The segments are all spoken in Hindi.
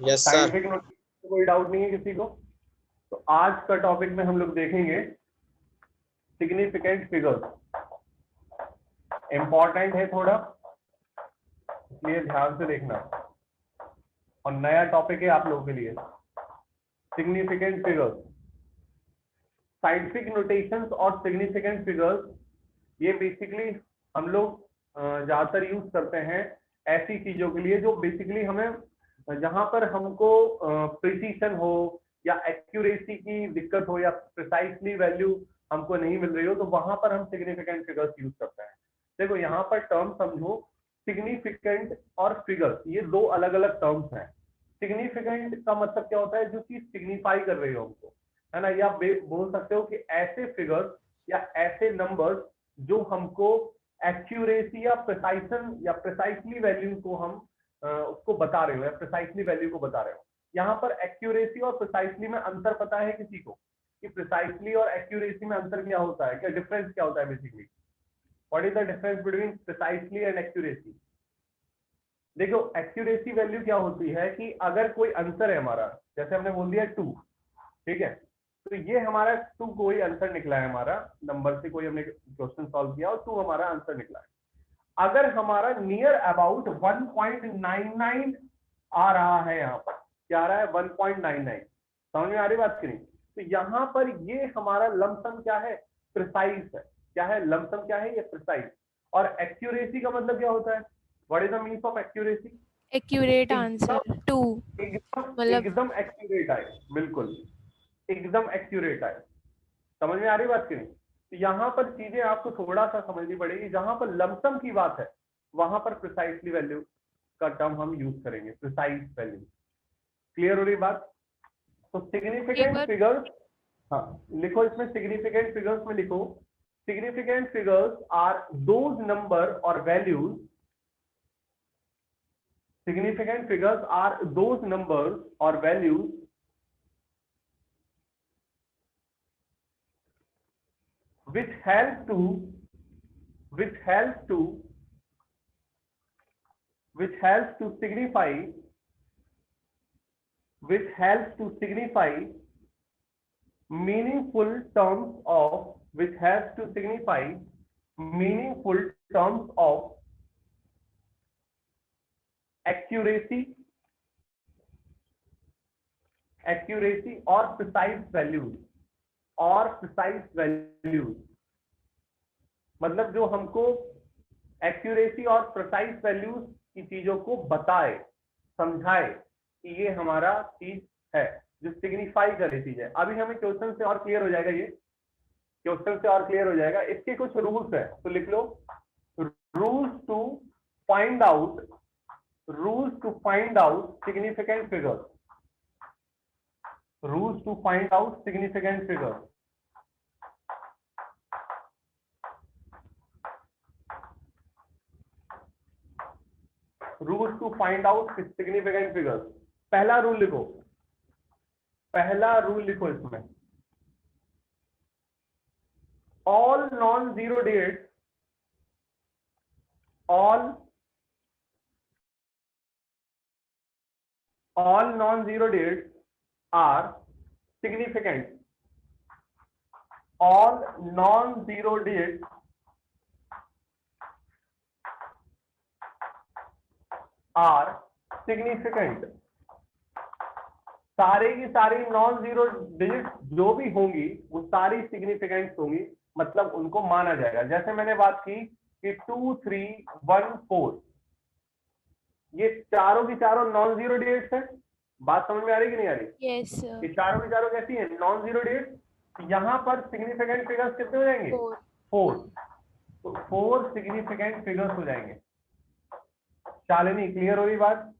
Yes sir. साइंटिफिक नोटेशन कोई डाउट नहीं है किसी को? तो आज का टॉपिक में हम लोग देखेंगे सिग्निफिकेंट फिगर्स। इंपॉर्टेंट है थोड़ा, इसलिए ध्यान से देखना, और नया टॉपिक है आप लोगों के लिए। सिग्निफिकेंट फिगर्स, साइंटिफिक नोटेशंस और सिग्निफिकेंट फिगर्स, ये बेसिकली हम लोग ज्यादातर यूज करते हैं ऐसी चीजों के लिए जो बेसिकली हमें, जहां पर हमको प्रिसीशन हो या एक्यूरेसी की दिक्कत हो या प्रिसाइसली वैल्यू हमको नहीं मिल रही हो, तो वहां पर हम सिग्निफिकेंट फिगर्स यूज करते हैं। देखो यहाँ पर टर्म समझो, सिग्निफिकेंट और फिगर्स ये दो अलग अलग टर्म्स हैं। सिग्निफिकेंट का मतलब क्या होता है? जो चीज सिग्निफाई कर रही हो हमको, है ना। या बोल सकते हो कि ऐसे फिगर्स या ऐसे नंबर्स जो हमको एक्यूरेसी या प्रिसाइसन या प्रिसाइसली वैल्यू को हम उसको बता रहे हो या प्रिसाइसली वैल्यू को बता रहे हो। यहाँ पर एक्यूरेसी और प्रिसाइसली में अंतर पता है किसी को कि प्रिसाइसली और एक्यूरेसी में अंतर क्या होता है? क्या डिफरेंस क्या होता है basically? What is the difference between precisely and accuracy? देखो एक्यूरेसी वैल्यू क्या होती है कि अगर कोई आंसर है हमारा, जैसे हमने बोल दिया 2, ठीक है, तो ये हमारा 2 कोई आंसर निकला है, हमारा नंबर से कोई हमने क्वेश्चन सॉल्व किया और 2 हमारा आंसर निकला है। अगर हमारा नियर अबाउट 1.99 आ रहा है, यहाँ पर क्या आ रहा है? 1.99। समझ में आ रही बात की नहीं? तो यहाँ पर ये हमारा लमसम क्या है? प्रिसाइज है। क्या है लमसम? क्या है ये? प्रिसाइज। और एक्यूरेसी का मतलब क्या होता है? What is the meaning of accuracy? Accurate answer too, एकदम मतलब एकदम एक्यूरेट आए, बिल्कुल एकदम एक्यूरेट आए। समझ में आ रही बात की नहीं? तो यहाँ पर चीजें आपको थोड़ा सा समझनी पड़ेगी। जहां पर लमसम की बात है वहां पर प्रिसाइसली वैल्यू का टर्म हम यूज करेंगे, प्रिसाइज वैल्यू। क्लियर हो रही बात? तो एक सिग्निफिकेंट बार फिगर्स, हाँ लिखो इसमें, सिग्निफिकेंट फिगर्स में लिखो, significant figures are those number और values, significant figures are those numbers or values which help to which helps to which helps to signify which helps to signify meaningful terms of which helps to signify meaningful terms of accuracy accuracy or precise values और प्रिसाइज वैल्यूज, मतलब जो हमको एक्यूरेसी और प्रिसाइज वैल्यूज की चीजों को बताए, समझाए कि ये हमारा चीज है, जो सिग्निफाई करे चीज है। अभी हमें क्वेश्चन से और क्लियर हो जाएगा, ये क्वेश्चन से और क्लियर हो जाएगा। इसके कुछ रूल्स है तो लिख लो, rules to find out significant figures, rules to find out significant figures। rules to find out significant figures। पहला रूल लिखो, पहला रूल लिखो इसमें, all non-zero dates, all non-zero dates are significant, all non-zero dates are significant। सारे की सारी नॉन जीरो डिजिट जो भी होंगी वो सारी सिग्निफिकेंट होंगी, मतलब उनको माना जाएगा। जैसे मैंने बात की कि 2, 3, 1, 4, ये चारों की चारों नॉन जीरो डिजिट्स है। बात समझ में आ रही कि नहीं आ रही? यस ये चारों की चारों कैसी है? Non zero digit. यहाँ पर सिग्निफिकेंट फिगर्स कितने हो जाएंगे? 4। तो 4 सिग्निफिकेंट फिगर्स हो जाएंगे। शालिनी क्लियर हो रही बात?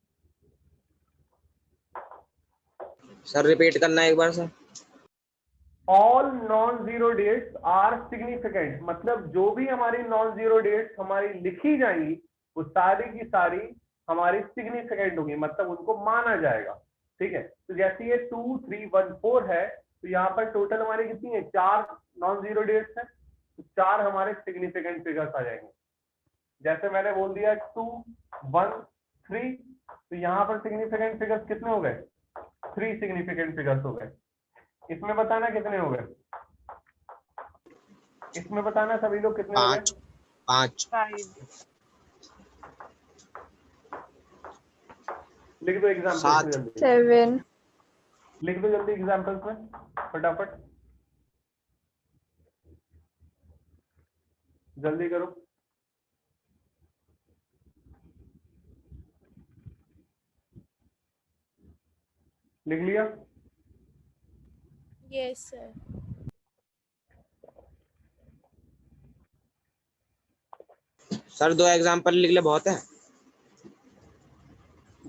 सर रिपीट करना एक बार sir. All non zero digits are significant, मतलब जो भी हमारी नॉन जीरो डेट्स हमारी लिखी जाएंगी वो सारी की सारी हमारी सिग्निफिकेंट होगी, मतलब उनको माना जाएगा। ठीक है, तो जैसे ये 2, 3, 1, 4 है, तो यहाँ पर टोटल हमारी कितनी है? 4 नॉन जीरो डेट्स है, तो 4 हमारे सिग्निफिकेंट फिगर्स आ जाएंगे। जैसे मैंने बोल दिया 2, 1, 3, तो यहाँ पर सिग्निफिकेंट फिगर्स कितने हो गए? 3 सिग्निफिकेंट फिगर्स हो गए। इसमें बताना कितने हो गए? इसमें बताना सभी लोग कितने हो गए? 5 लिख दो एग्जाम्पल्स में 7 जल्दी, 7 लिख दो जल्दी एग्जाम्पल्स में फटाफट, जल्दी करो। लिख लिया? yes sir सर 2 एग्जांपल लिख ले बहुत है।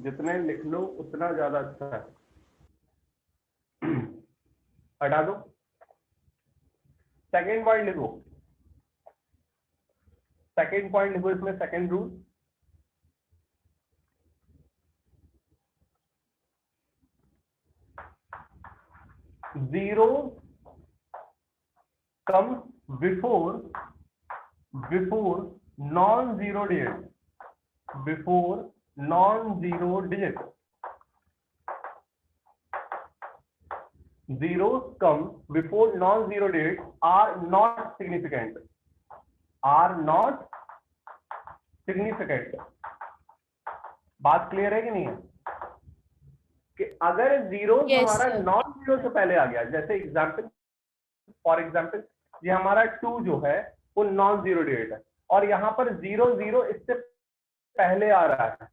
जितने लिख लो उतना ज्यादा अच्छा है। हटा दो, सेकेंड पॉइंट लिखो, सेकेंड पॉइंट लिखो इसमें, second rule. Zero come before non zero digit, before non zero digit. zeros come before non-zero digits are not significant, are not significant। बात क्लियर है कि नहीं है? कि अगर जीरो Yes, हमारा sir. नॉन जीरो से पहले आ गया, जैसे एग्जाम्पल, फॉर एग्जाम्पल ये हमारा 2 जो है वो नॉन जीरो डिजिट है, और यहाँ पर 0 इससे पहले आ रहा है,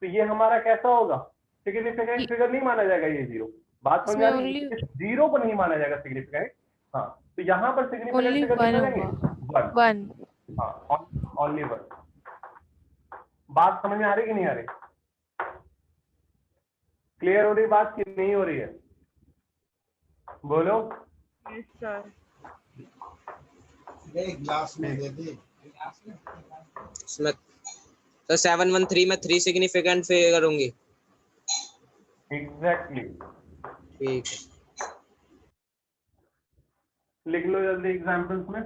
तो ये हमारा कैसा होगा? सिग्निफिकेंट फिगर नहीं माना जाएगा ये जीरो। बात समझ आ रही है? इसमें इस जीरो को नहीं माना जाएगा सिग्निफिकेंट। हाँ, तो यहाँ पर सिग्निफिकेंट only फिगर one कितना देंगे? होगा 1। 1 हाँ, ओनली 1। बात समझ में आ रही कि नहीं आ रही? क्लियर हो रही बात कि नहीं हो रही है? बोलो। yes sir ग्लास में दे दे। इसमें तो 713 में 3 सिग्निफिकेंट फिगर होंगी। एग्जैक्टली, ठीक है, लिख लो जल्दी एग्जाम्पल्स में।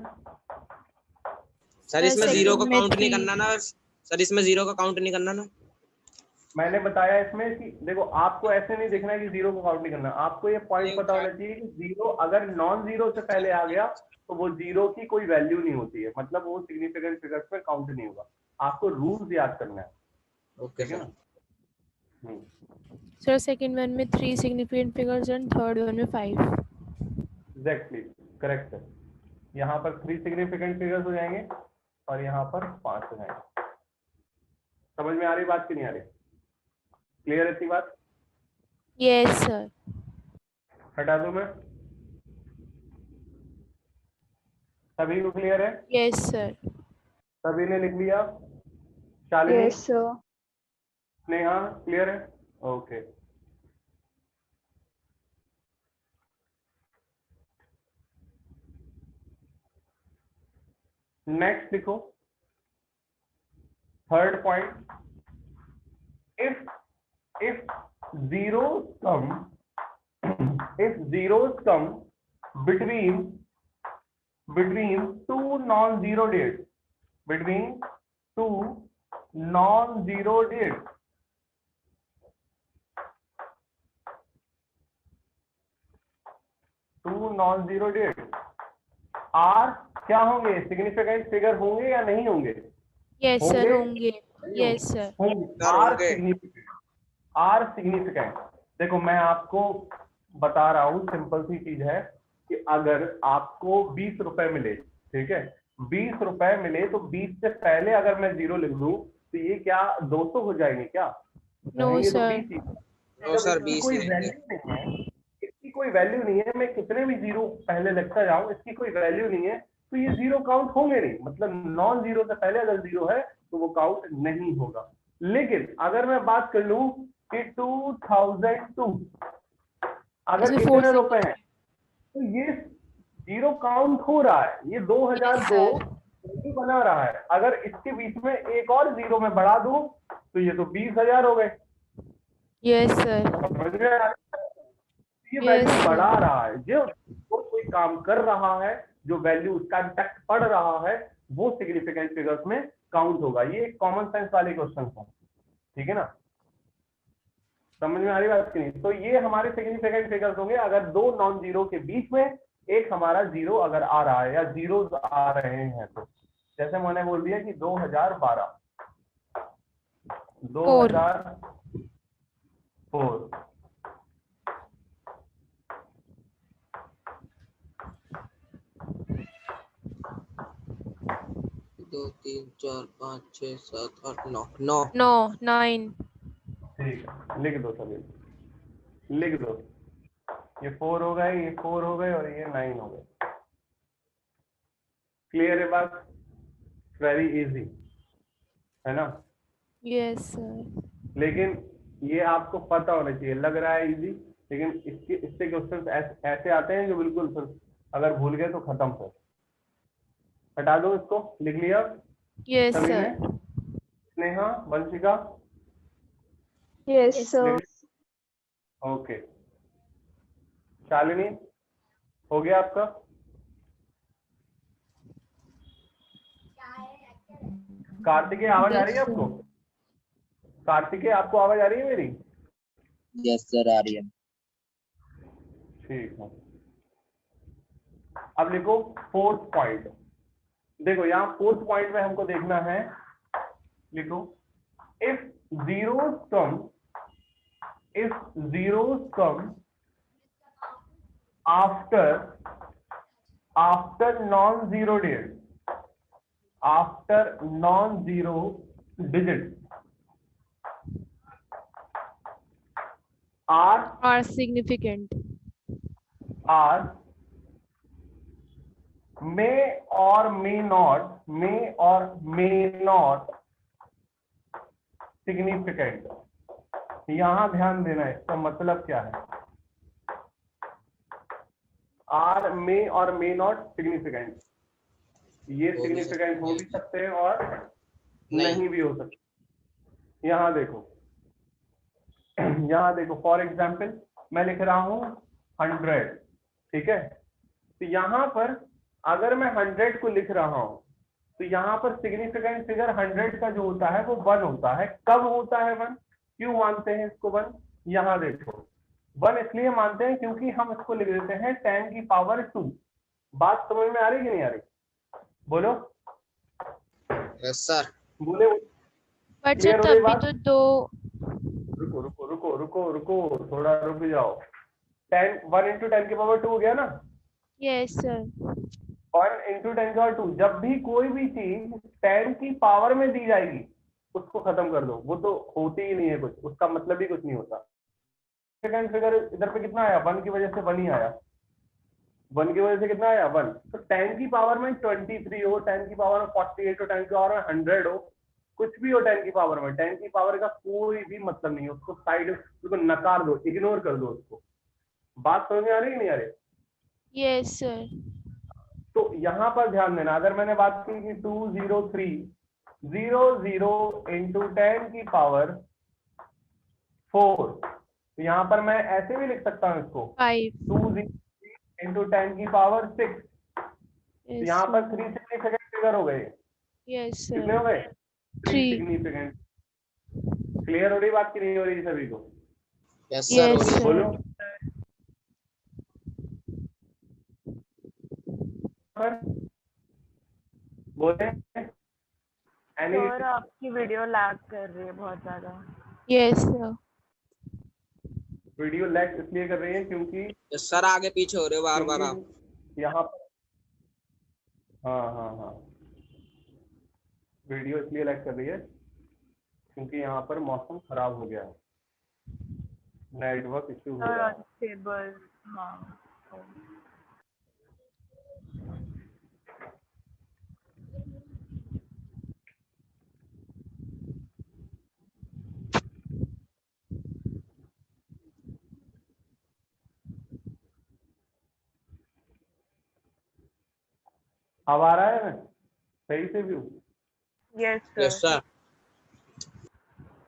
सर इसमें second जीरो का में काउंट नहीं 3 करना ना? सर इसमें जीरो का काउंट नहीं करना ना? मैंने बताया इसमें कि देखो, आपको ऐसे नहीं देखना कि जीरो को काउंट नहीं करना, आपको ये पॉइंट पता होना चाहिए कि जीरो अगर नॉन जीरो से पहले आ गया तो वो जीरो की कोई वैल्यू नहीं होती है, मतलब वो सिग्निफिकेंट फिगर्स में काउंट नहीं होगा। आपको रूल्स याद करना है, ओके ठीक है सर। ना? sir second one में 3 significant figures and third one में 5 एग्जैक्टली, करेक्ट है। यहाँ पर 3 सिग्निफिकेंट फिगर्स हो जाएंगे और यहाँ पर 5 हो जाएंगे। समझ में आ रही बात कि नहीं आ रही? क्लियर है इतनी बात? yes sir हटा दूं मैं? सभी को क्लियर है? yes sir सभी ने लिख लिया? Shalini, yes sir Sneha clear है? ओके। नेक्स्ट लिखो, third point. if zeros come between two non-zero dates, between two non-zero dates, are क्या होंगे? सिग्निफिकेंट फिगर होंगे या नहीं होंगे? yes sir होंगे? होंगे yes sir आर सिग्निफिकेंट। देखो मैं आपको बता रहा हूं, सिंपल सी चीज है कि अगर आपको 20 रुपए मिले, ठीक है, 20 रुपए मिले तो 20 से पहले अगर मैं जीरो लिख दूं तो ये क्या 200 हो जाएंगे क्या? no ये तो sir 20 ही। नो सर, इसकी 20 कोई ही वैल्यू नहीं है, इसकी कोई वैल्यू नहीं है, मैं कितने भी जीरो पहले लिखता जाऊं इसकी कोई वैल्यू नहीं है, तो ये जीरो काउंट होंगे नहीं, मतलब नॉन जीरो से पहले अगर जीरो है तो वो काउंट नहीं होगा। लेकिन अगर मैं बात कर लूं कि 2002 अगर इसमें इतने 4 रुपए हैं तो ये जीरो काउंट हो रहा है, ये 2002 वैल्यू बना रहा है। अगर इसके बीच में एक और जीरो में बढ़ा दूं तो ये तो 20,000 हो गए। yes sir समझ में आ रहा है? ये Yes, वैल्यू sir. बढ़ा रहा है, जो कोई काम कर रहा है, जो वैल्यू उसका इम्पैक्ट पड़ रहा है वो सिग्निफिकेंट फिगर्स में काउंट होगा। ये एक कॉमन सेंस वाले क्वेश्चन है, ठीक है ना? समझ में आ रही बात की नहीं? तो ये हमारे सिग्निफिकेंट फिगर्स होंगे अगर दो नॉन जीरो के बीच में एक हमारा जीरो अगर आ रहा है या जीरोस आ रहे हैं तो। जैसे मैंने बोल दिया कि 2012, 2004, 2 3 4 5 6 7 8 9 9 No, 9. ठीक है, लिख दो सभी, लिख दो। ये 4 हो गए, ये 4 हो गए और ये 9 हो गए। क्लियर है बात? वेरी इजी है ना? Yes, sir. लेकिन ये आपको पता होना चाहिए। लग रहा है इजी, लेकिन इससे क्वेश्चन ऐसे आते हैं जो बिल्कुल फिर अगर भूल गए तो खत्म हो। हटा दो इसको, लिख लिया Yes, सभी sir. ने? Sneha, Vanshika, Yes, sir. Okay. Shalini, हो गया आपका? कार्तिकेय, आवाज आ रही है Yes, आपको? कार्तिकेय, आपको आवाज आ रही है मेरी? यस सर आ रही है। ठीक है, अब लिखो फोर्थ पॉइंट। देखो यहाँ फोर्थ पॉइंट में हमको देखना है, लिखो if zeros come after non-zero days, after non-zero digits are significant. may or may not significant। यहां ध्यान देना है, इसका मतलब क्या है? आर मे और मे नॉट सिग्निफिकेंट। ये सिग्निफिकेंट हो भी सकते हैं और नहीं भी हो सकते। यहां देखो, यहां देखो, फॉर एग्जाम्पल मैं लिख रहा हूं 100, ठीक है? तो यहां पर अगर मैं 100 को लिख रहा हूं तो यहां पर सिग्निफिकेंट फिगर 100 का जो होता है वो 1 होता है। कब होता है 1? क्यों मानते हैं इसको 1? यहां देखो, 1 इसलिए मानते हैं क्योंकि हम इसको लिख देते हैं 10 की पावर 2। बात समझ में आ रही कि नहीं आ रही? बोलो। Yes sir. बोले, But sir, क्लियर हो रही तभी बात? तो दो. रुको रुको रुको रुको रुको, थोड़ा रुक जाओ। 10, 1 इंटू 10 की पावर 2 हो गया ना? Yes, sir. 1 इंटू 10 की पावर 2। जब भी कोई भी चीज 10 की पावर में दी जाएगी उसको खत्म कर दो, वो तो होती ही नहीं है कुछ, उसका मतलब ही कुछ नहीं होता। सेकंड फिगर इधर पे कितना आया? 1 की वजह से 1 ही आया। 1 की वजह से कितना आया? 1। तो 10 की पावर में 23 हो, 10 की पावर में 48 हो, 10 की पावर में 100 हो, कुछ भी हो 10 की पावर में, 10 की पावर का कोई भी मतलब नहीं है। उसको साइड, उसको नकार दो, इग्नोर कर दो उसको। बात समझ में आ रही है नहीं आ रही? Yes, sir. तो यहां पर ध्यान देना, अगर मैंने बात की कि 203 इंटू 10 की पावर 4, तो यहां पर मैं ऐसे भी लिख सकता हूं इसको 5. 203 इंटू 10 की पावर 6। तो Yes, यहाँ पर sir. 3 सिग्निफिकेंट फिगर हो गए। Yes, कितने हो sir. गए? 3 3. सिग्निफिकेंट। क्लियर हो रही बात की नहीं हो रही सभी को? यस सर हो Yes, रही है। बोलो। sir. पर बोले एनी सर आपकी वीडियो लैग कर रही है बहुत ज्यादा। Yes, sir. वीडियो लैग इसलिए कर रही है क्योंकि यस सर आगे पीछे हो रहे हो बार बार आप। यहाँ पर, हाँ हाँ हाँ, वीडियो इसलिए लैग कर रही है क्योंकि यहाँ पर मौसम खराब हो गया है, नेटवर्क इश्यू हो सर रहा है। अनस्टेबल। हाँ अब आ रहा है ना सही से view? Yes yes sir. Sir.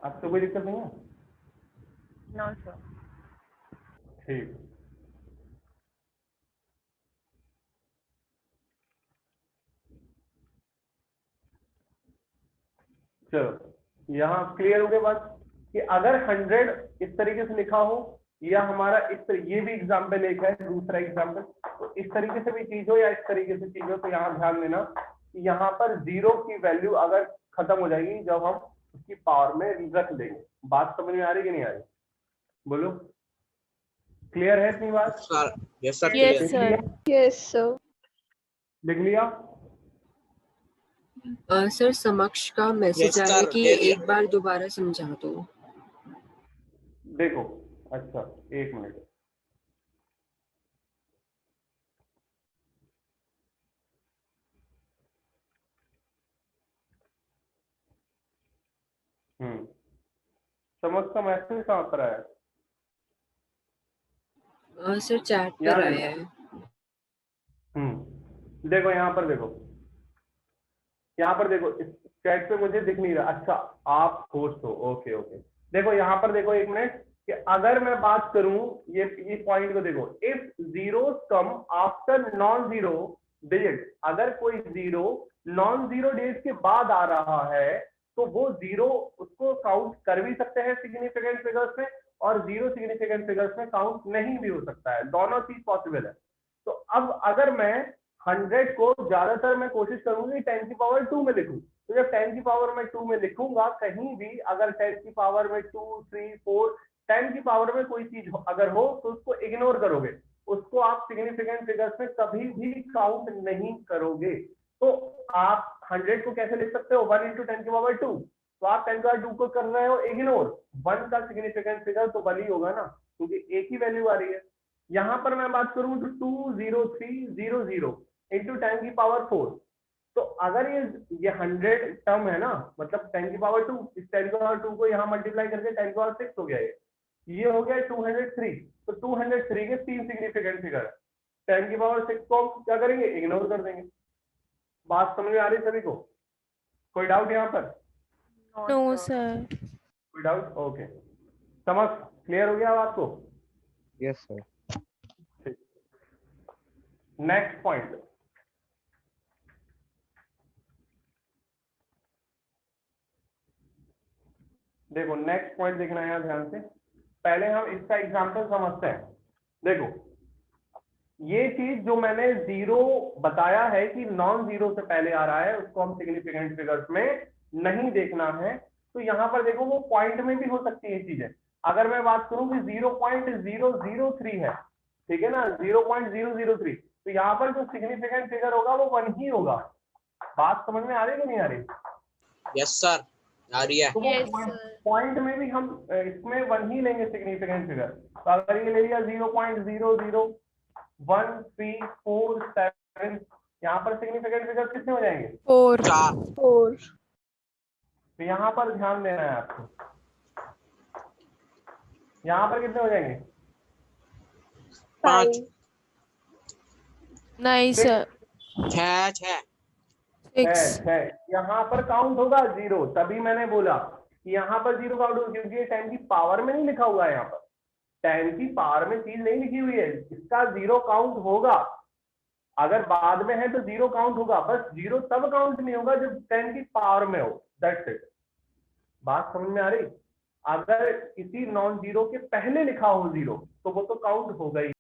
अब तो कोई दिक्कत नहीं है? No sir. ठीक, चलो यहाँ क्लियर हो गया बात? कि अगर 100 इस तरीके से लिखा हो या हमारा ये भी एग्जाम्पल एक है, दूसरा एग्जाम्पल, तो इस तरीके से भी चीज हो या इस तरीके से चीज हो, तो यहाँ ध्यान देना कि यहाँ पर 0 की वैल्यू अगर खत्म हो जाएगी जब हम उसकी पावर में रख देंगे। बात समझ में आ रही कि नहीं आ रही? बोलो, क्लियर है इतनी बात? सर यस सर Yes, लिख sir. लिया? Yes, sir. लिख लिया? सर समक्ष का मैसेज Yes, आया sir, कि ले लिया। एक बार दोबारा समझा दो। देखो, अच्छा 1 मिनट, समझ का मैसेज कहाँ पर आया? सर चैट पर यहाँ आया है। देखो यहाँ पर देखो, यहाँ पर देखो, इस चैट पे मुझे दिख नहीं रहा। अच्छा, आप होस्ट हो, ओके ओके। देखो यहाँ पर देखो 1 मिनट, कि अगर मैं बात करूं ये पॉइंट को देखो, if zero come after non zero digit, अगर कोई जीरो नॉन जीरो डिजिट के बाद आ रहा है तो वो जीरो उसको काउंट कर भी सकते हैं सिग्निफिकेंट फिगर्स में, और जीरो सिग्निफिकेंट फिगर्स में काउंट नहीं भी हो सकता है, दोनों चीज पॉसिबल है। तो अब अगर मैं 100 को ज्यादातर मैं कोशिश करूंगी 10 की पावर 2 में लिखूं, तो जब 10 की पावर में 2 में लिखूंगा, कहीं भी अगर 10 की पावर में 2, 3, 4, 10 की पावर में कोई चीज अगर हो तो उसको इग्नोर करोगे, उसको आप सिग्निफिकेंट फिगर्स में कभी भी काउंट नहीं करोगे। तो आप 100 को कैसे लिख सकते हो? 1 इंटू 10 की पावर 2, तो आप 10 की पावर 2 को कर रहे हो इग्नोर, 1 का सिग्निफिकेंट फिगर तो 1 ही होगा ना, क्योंकि एक ही वैल्यू आ रही है। यहां पर मैं बात करूं तो 20300 इंटू 10 की पावर 4, तो अगर ये 100 टर्म है ना, मतलब 10 की पावर 2, इस 10 की पावर 2 को यहाँ मल्टीप्लाई करके 10 की पावर 6 हो गया, ये हो गया 203। तो 203 के 3 सिग्निफिकेंट फिगर है, 10 की पावर 6 को हम क्या करेंगे? इग्नोर कर देंगे। बात समझ में आ रही सभी को? कोई डाउट यहाँ पर? No, sir. कोई डाउट? ओके, समझ क्लियर हो गया अब आपको? Yes sir. नेक्स्ट पॉइंट, देखो नेक्स्ट पॉइंट देखना है ध्यान से। पहले हम इसका एग्जांपल समझते हैं। देखो ये चीज जो मैंने जीरो बताया है कि नॉन जीरो से पहले आ रहा है, उसको हम सिग्निफिकेंट फिगर्स में नहीं देखना है। तो यहाँ पर देखो वो पॉइंट में भी हो सकती है चीजें। अगर मैं बात करूं कि 0.003 है, ठीक है ना, 0.003, तो यहाँ पर जो सिग्निफिकेंट फिगर होगा वो 1 ही होगा। बात समझ में आ रही है कि नहीं आ रही? यस सर, आ रही है। तो Yes, वो sir. पॉइंट में भी हम इसमें 1 ही लेंगे सिग्निफिकेंट फिगर। तो अगर ये ले लिया 0.0013447, यहाँ पर सिग्निफिकेंट फिगर कितने हो जाएंगे? 4. 4। तो यहाँ पर ध्यान देना है आपको, यहाँ पर कितने हो जाएंगे? 5। नहीं, sir. 6। 6. यहाँ पर काउंट होगा 0, तभी मैंने बोला कि यहाँ पर 0 काउंट होगा, क्योंकि ये 10 की पावर में नहीं लिखा हुआ है। यहाँ पर 10 की पावर में चीज नहीं लिखी हुई है, इसका 0 काउंट होगा। अगर बाद में है तो 0 काउंट होगा, बस 0 तब काउंट नहीं होगा जब 10 की पावर में हो, दैट्स इट। बात समझ में आ रही? अगर किसी नॉन जीरो के पहले लिखा हो 0 तो वो तो काउंट होगा ही।